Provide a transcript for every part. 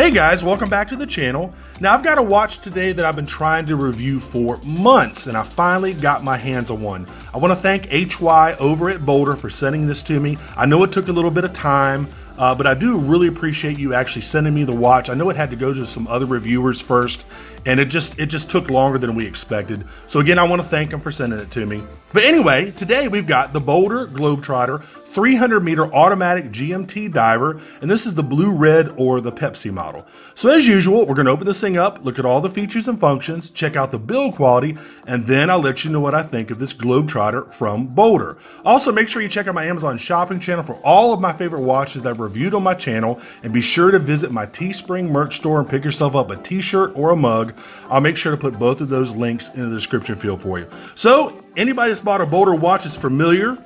Hey guys, welcome back to the channel. Now I've got a watch today that I've been trying to review for months, and I finally got my hands on one. I want to thank HY over at BOLDR for sending this to me. I know it took a little bit of time, but I do really appreciate you actually sending me the watch. I know it had to go to some other reviewers first, and it just took longer than we expected. So again, I want to thank them for sending it to me. But anyway, today we've got the BOLDR Globetrotter 300-meter automatic GMT diver, and this is the blue, red, or the Pepsi model. So as usual, we're going to open this thing up, look at all the features and functions, check out the build quality, and then I'll let you know what I think of this Globetrotter from BOLDR. Also, make sure you check out my Amazon shopping channel for all of my favorite watches that I've reviewed on my channel, and be sure to visit my Teespring merch store and pick yourself up a t-shirt or a mug. I'll make sure to put both of those links in the description field for you. So anybody that's bought a BOLDR watch is familiar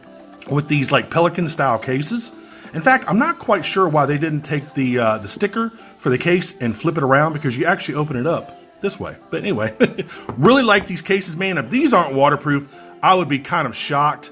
with these like Pelican style cases. In fact, I'm not quite sure why they didn't take the sticker for the case and flip it around, because you actually open it up this way. But anyway, really like these cases, man. If these aren't waterproof, I would be kind of shocked.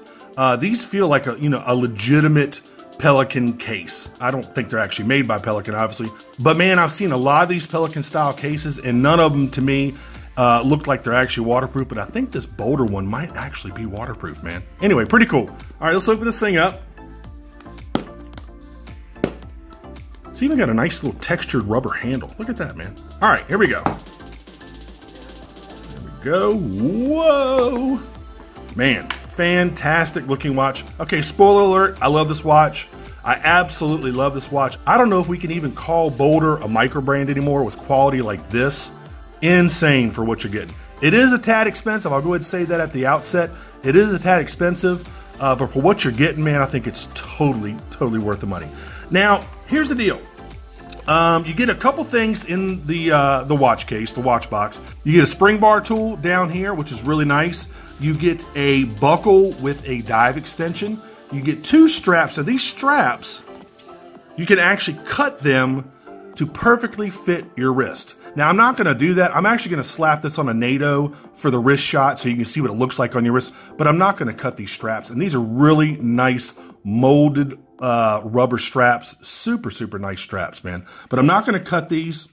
These feel like a legitimate Pelican case. I don't think they're actually made by Pelican, obviously, but man, I've seen a lot of these Pelican style cases, and none of them to me look like they're actually waterproof, but I think this BOLDR one might actually be waterproof, man. Anyway, pretty cool. All right, let's open this thing up. It's even got a nice little textured rubber handle. Look at that, man. All right, here we go. There we go. Whoa. Man, fantastic looking watch. Okay, spoiler alert, I love this watch. I absolutely love this watch. I don't know if we can even call BOLDR a microbrand anymore with quality like this. Insane for what you're getting. It is a tad expensive. I'll go ahead and say that at the outset. It is a tad expensive, but for what you're getting, man, I think it's totally worth the money. Now, here's the deal. You get a couple things in the watch case, the watch box. You get a spring bar tool down here, which is really nice. You get a buckle with a dive extension. You get two straps. So these straps, you can actually cut them to perfectly fit your wrist. Now, I'm not going to do that. I'm actually going to slap this on a NATO for the wrist shot so you can see what it looks like on your wrist, but I'm not going to cut these straps. And these are really nice molded rubber straps. Super nice straps, man. But I'm not going to cut these.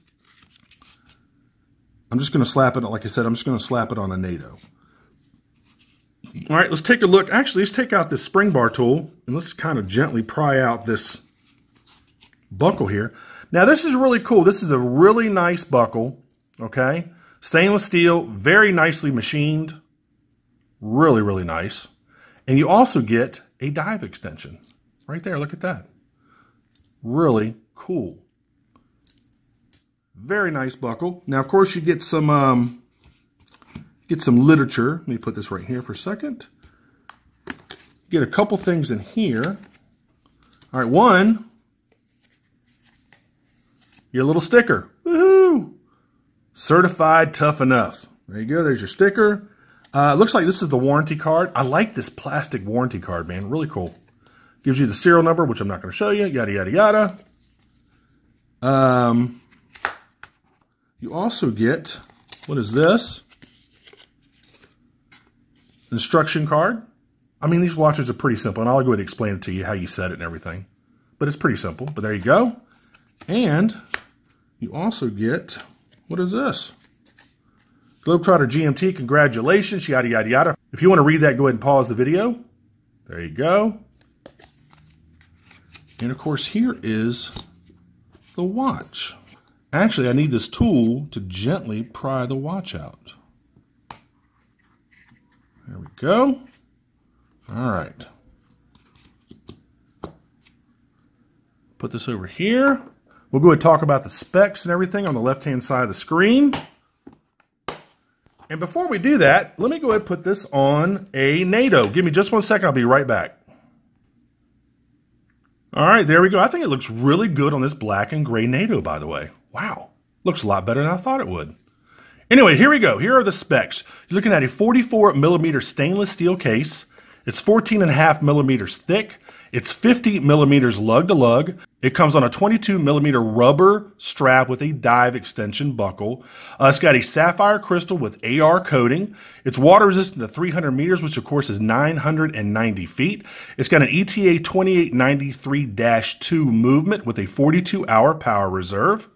I'm just going to slap it, like I said, I'm just going to slap it on a NATO. All right, let's take a look. Actually, let's take out this spring bar tool and let's kind of gently pry out this buckle here. Now, this is really cool. This is a really nice buckle, okay? Stainless steel, very nicely machined. Really nice. And you also get a dive extension. Right there, look at that. Really cool. Very nice buckle. Now, of course, you get some literature. Let me put this right here for a second. Get a couple things in here. All right, one, your little sticker. Woohoo! Certified tough enough. There you go. There's your sticker. Looks like this is the warranty card. I like this plastic warranty card, man. Really cool. Gives you the serial number, which I'm not going to show you. Yada. You also get, what is this? Instruction card. I mean, these watches are pretty simple, and I'll go ahead and explain it to you how you set it and everything. But it's pretty simple. But there you go. And you also get, what is this? Globetrotter GMT, congratulations, yada. If you want to read that, go ahead and pause the video. There you go. And of course, here is the watch. Actually, I need this tool to gently pry the watch out. There we go. All right. Put this over here. We'll go ahead and talk about the specs and everything on the left-hand side of the screen. And before we do that, let me go ahead and put this on a NATO. Give me just 1 second. I'll be right back. All right, there we go. I think it looks really good on this black and gray NATO, by the way. Wow. Looks a lot better than I thought it would. Anyway, here we go. Here are the specs. You're looking at a 44mm stainless steel case. It's 14.5 millimeters thick. It's 50 millimeters lug to lug. It comes on a 22mm rubber strap with a dive extension buckle. It's got a sapphire crystal with AR coating. It's water resistant to 300 meters, which of course is 990 feet. It's got an ETA 2893-2 movement with a 42-hour power reserve.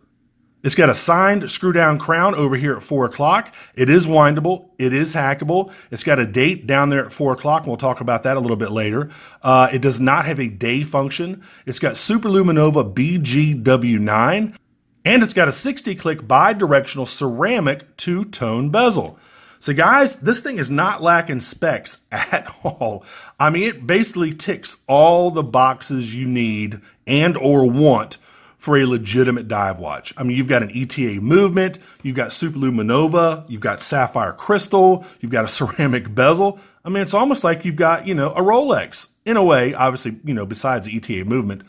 It's got a signed screw down crown over here at 4 o'clock. It is windable. It is hackable. It's got a date down there at 4 o'clock. And we'll talk about that a little bit later. It does not have a day function. It's got Superluminova BGW9. And it's got a 60-click bi-directional ceramic two-tone bezel. So guys, this thing is not lacking specs at all. I mean, it basically ticks all the boxes you need and or want for a legitimate dive watch. I mean, you've got an ETA movement, you've got Superluminova, you've got sapphire crystal, you've got a ceramic bezel. I mean, it's almost like you've got, a Rolex. In a way, obviously, besides the ETA movement.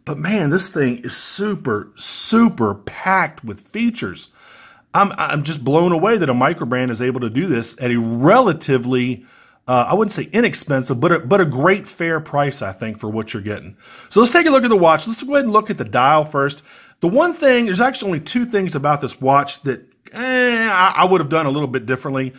But man, this thing is super, super packed with features. I'm just blown away that a Microbrand is able to do this at a relatively, I wouldn't say inexpensive, but a great fair price, I think, for what you're getting. So let's take a look at the watch. Let's go ahead and look at the dial first. The one thing, there's actually only two things about this watch that I would have done a little bit differently.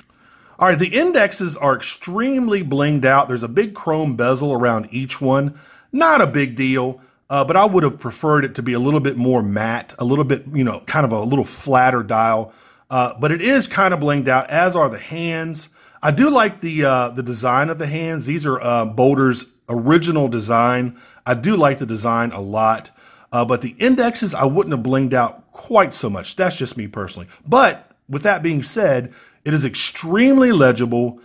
All right, the indexes are extremely blinged out. There's a big chrome bezel around each one. Not a big deal. But I would have preferred it to be a little bit more matte, a little bit, kind of a little flatter dial. But it is kind of blinged out, as are the hands. I do like the design of the hands. These are BOLDR's original design. I do like the design a lot. But the indexes, I wouldn't have blinged out quite so much. That's just me personally. But with that being said, it is extremely legible.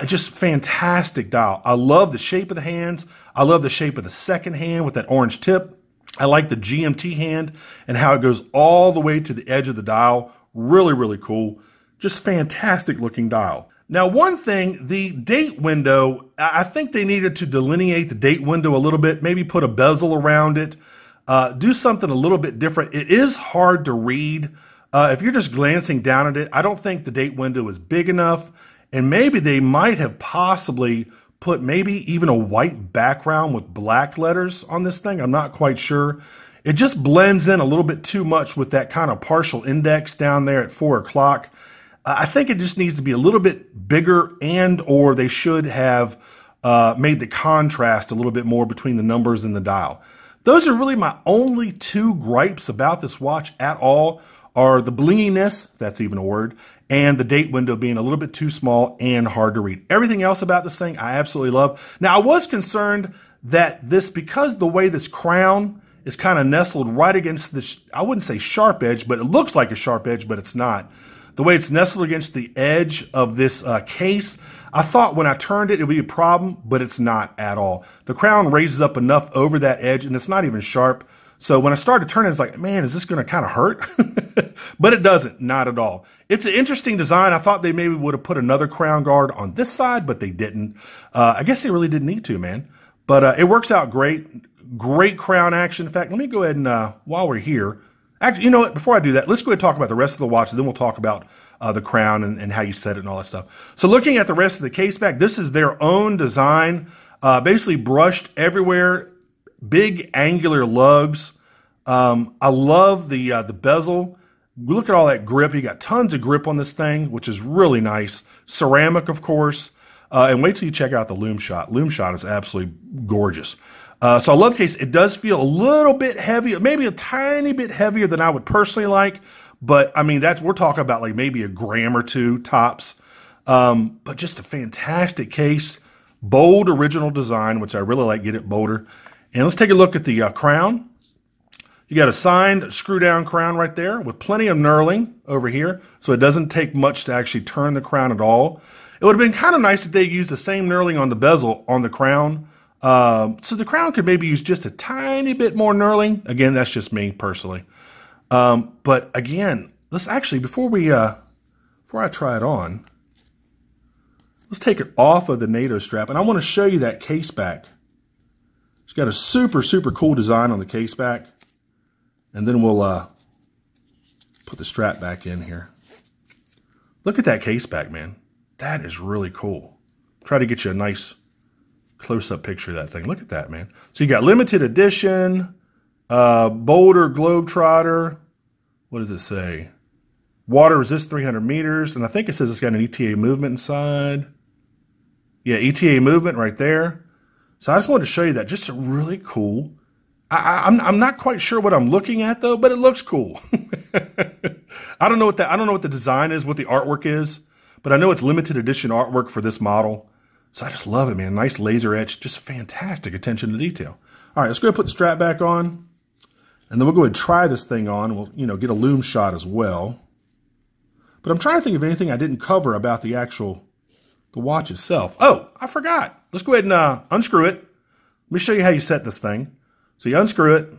Just fantastic dial. I love the shape of the hands. I love the shape of the second hand with that orange tip. I like the GMT hand and how it goes all the way to the edge of the dial. Really, really cool. Just fantastic looking dial. Now, one thing, the date window, I think they needed to delineate the date window a little bit, maybe put a bezel around it, do something a little bit different. It is hard to read. If you're just glancing down at it, I don't think the date window is big enough. And maybe they might have possibly put maybe even a white background with black letters on this thing. I'm not quite sure. It just blends in a little bit too much with that kind of partial index down there at 4 o'clock. I think it just needs to be a little bit bigger, and or they should have made the contrast a little bit more between the numbers and the dial. Those are really my only two gripes about this watch at all, are the blinginess, if that's even a word, and the date window being a little bit too small and hard to read. Everything else about this thing I absolutely love. Now, I was concerned that this, because the way this crown is kind of nestled right against this, I wouldn't say sharp edge, but it looks like a sharp edge, but it's not. The way it's nestled against the edge of this case, I thought when I turned it would be a problem, but it's not at all. The crown raises up enough over that edge, and it's not even sharp. So when I started turning, it's like, man, is this going to kind of hurt? But it doesn't, not at all. It's an interesting design. I thought they maybe would have put another crown guard on this side, but they didn't. I guess they really didn't need to, man. But it works out great. Great crown action. In fact, let me go ahead and, while we're here, actually, you know what? Before I do that, let's go ahead and talk about the rest of the watch, and then we'll talk about the crown and how you set it and all that stuff. So looking at the rest of the case back, this is their own design, basically brushed everywhere. Big angular lugs. I love the bezel. Look at all that grip. You got tons of grip on this thing, which is really nice. Ceramic, of course. And wait till you check out the loom shot. Loom shot is absolutely gorgeous. So I love the case. It does feel a little bit heavier, maybe a tiny bit heavier than I would personally like. But I mean, we're talking about like maybe a gram or two tops. But just a fantastic case. Bold original design, which I really like. Get it bolder. And let's take a look at the crown. You got a signed screw down crown right there with plenty of knurling over here. So it doesn't take much to actually turn the crown at all. It would have been kind of nice if they used the same knurling on the bezel on the crown. So the crown could maybe use just a tiny bit more knurling. Again, that's just me personally. But again, let's actually, before I try it on, let's take it off of the NATO strap. And I want to show you that case back. It's got a super, super cool design on the case back. And then we'll put the strap back in here. Look at that case back, man. That is really cool. Try to get you a nice close-up picture of that thing. Look at that, man. So you got limited edition, BOLDR Globetrotter. What does it say? Water resist 300 meters. And I think it says it's got an ETA movement inside. Yeah, ETA movement right there. So I just wanted to show you that. Just a really cool I'm not quite sure what I'm looking at though, but it looks cool. I don't know what the design is, what the artwork is, but I know it's limited edition artwork for this model. So I just love it, man. Nice laser etch, just fantastic attention to detail. All right, let's go ahead and put the strap back on, and then we'll go ahead and try this thing on. We'll, get a loom shot as well. But I'm trying to think of anything I didn't cover about the watch itself. Oh, I forgot. Let's go ahead and unscrew it. Let me show you how you set this thing. So you unscrew it.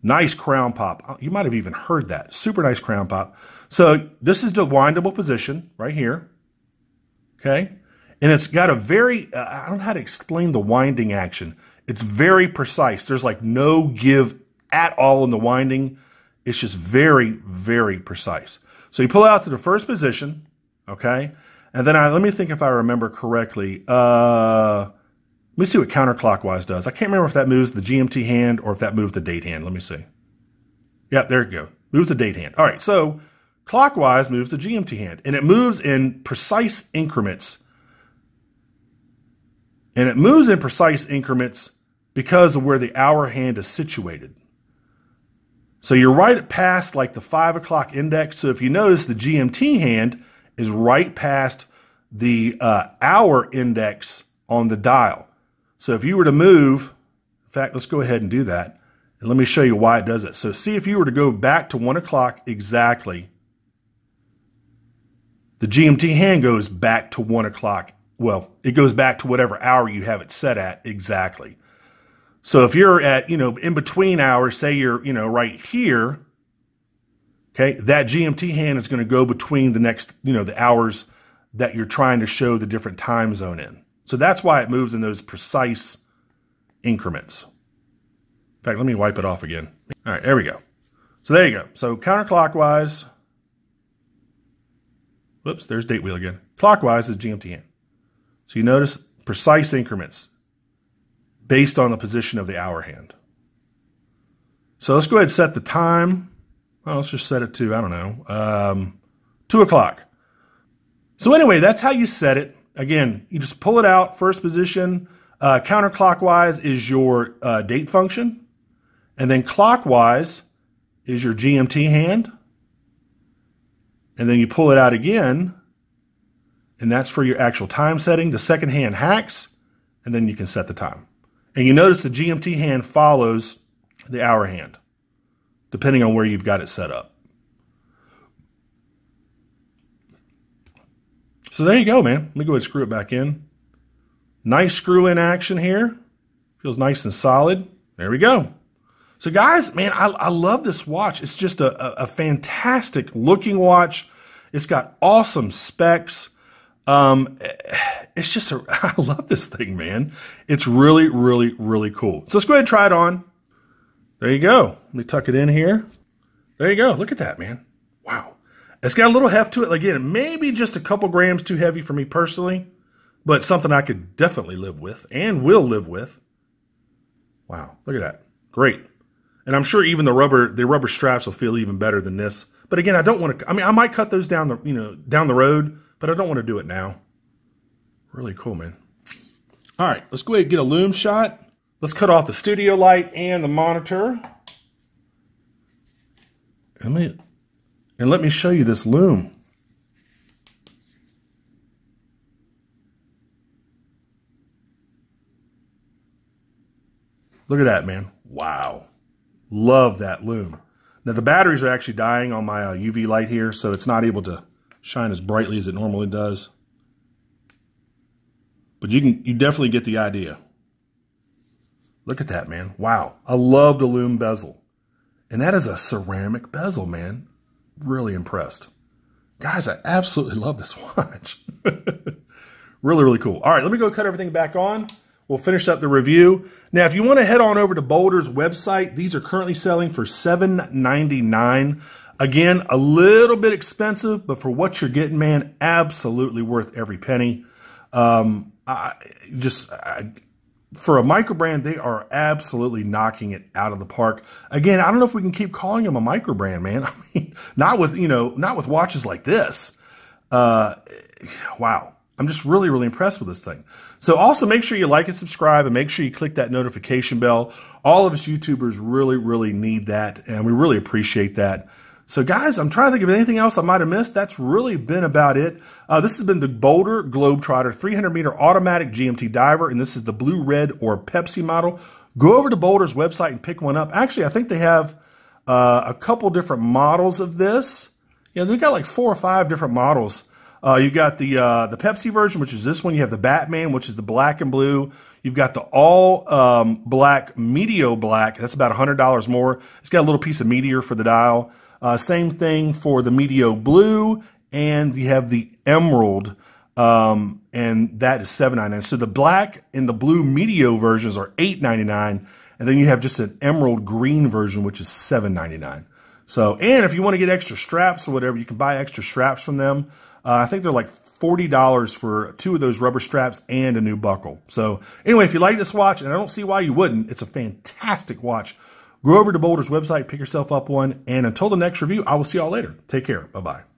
Nice crown pop. You might have even heard that. Super nice crown pop. So this is the windable position right here. Okay. And it's got a very, I don't know how to explain the winding action. It's very precise. There's like no give at all in the winding. It's just very, very precise. So you pull it out to the first position. Okay. And then let me think if I remember correctly. Let me see what counterclockwise does. I can't remember if that moves the GMT hand or if that moves the date hand. Let me see. Yep, there you go. Moves the date hand. All right, so clockwise moves the GMT hand. And it moves in precise increments. And it moves in precise increments because of where the hour hand is situated. So you're right past like the 5 o'clock index. So if you notice, the GMT hand is right past the hour index on the dial. So if you were to move, in fact, let's go ahead and do that. And let me show you why it does it. So see, if you were to go back to 1 o'clock exactly, the GMT hand goes back to 1 o'clock. Well, it goes back to whatever hour you have it set at exactly. So if you're at, in between hours, say you're, right here, okay, that GMT hand is going to go between the next, the hours that you're trying to show the different time zone in. So that's why it moves in those precise increments. In fact, let me wipe it off again. All right, there we go. So there you go. So counterclockwise. Whoops, there's date wheel again. Clockwise is GMT hand. So you notice precise increments based on the position of the hour hand. So let's go ahead and set the time. Well, let's just set it to, I don't know, 2 o'clock. So anyway, that's how you set it. Again, you just pull it out, first position. Counterclockwise is your date function. And then clockwise is your GMT hand. And then you pull it out again. And that's for your actual time setting. The second hand hacks. And then you can set the time. And you notice the GMT hand follows the hour hand, depending on where you've got it set up. So there you go, man. Let me go ahead and screw it back in. Nice screw-in action here. Feels nice and solid. There we go. So guys, man, I love this watch. It's just a fantastic looking watch. It's got awesome specs. It's just, I love this thing, man. It's really, really, really cool. So let's go ahead and try it on. There you go. Let me tuck it in here. There you go. Look at that, man. Wow. It's got a little heft to it. Again, maybe just a couple grams too heavy for me personally, but something I could definitely live with and will live with. Wow, look at that. Great. And I'm sure even the rubber straps will feel even better than this. But again, I don't want to, I might cut those down down the road, but I don't want to do it now. Really cool, man. All right, let's go ahead and get a loom shot. Let's cut off the studio light and the monitor. And let me show you this loom. Look at that, man. Wow. Love that loom. Now the batteries are actually dying on my UV light here, so it's not able to shine as brightly as it normally does. But you definitely get the idea. Look at that, man. Wow. I love the loom bezel. And that is a ceramic bezel, man. Really impressed. Guys, I absolutely love this watch. Really, really cool. All right, let me go cut everything back on. We'll finish up the review. Now, if you want to head on over to BOLDR's website, these are currently selling for $7.99. Again, a little bit expensive, but for what you're getting, man, absolutely worth every penny. For a Microbrand, they are absolutely knocking it out of the park. Again, I don't know if we can keep calling them a Microbrand, man. I mean, not with watches like this. Wow. I'm just really, really impressed with this thing. So also make sure you like and subscribe, and make sure you click that notification bell. All of us YouTubers really, really need that, and we really appreciate that. So guys, I'm trying to think of anything else I might have missed. That's really been about it. This has been the BOLDR Globetrotter 300-meter automatic GMT diver, and this is the blue, red, or Pepsi model. Go over to BOLDR's website and pick one up. Actually, I think they have a couple different models of this. Yeah, they've got like 4 or 5 different models. You've got the Pepsi version, which is this one. You have the Batman, which is the black and blue. You've got the all black Meteor black. That's about $100 more. It's got a little piece of meteor for the dial. Same thing for the Meteor blue, and you have the emerald, and that is $7.99. So the black and the blue Meteor versions are $8.99, and then you have just an emerald green version, which is $7.99. So, and if you want to get extra straps or whatever, you can buy extra straps from them. I think they're like $40 for 2 of those rubber straps and a new buckle. So anyway, if you like this watch, and I don't see why you wouldn't, it's a fantastic watch. Go over to BOLDR's website, pick yourself up one, and until the next review, I will see y'all later. Take care. Bye-bye.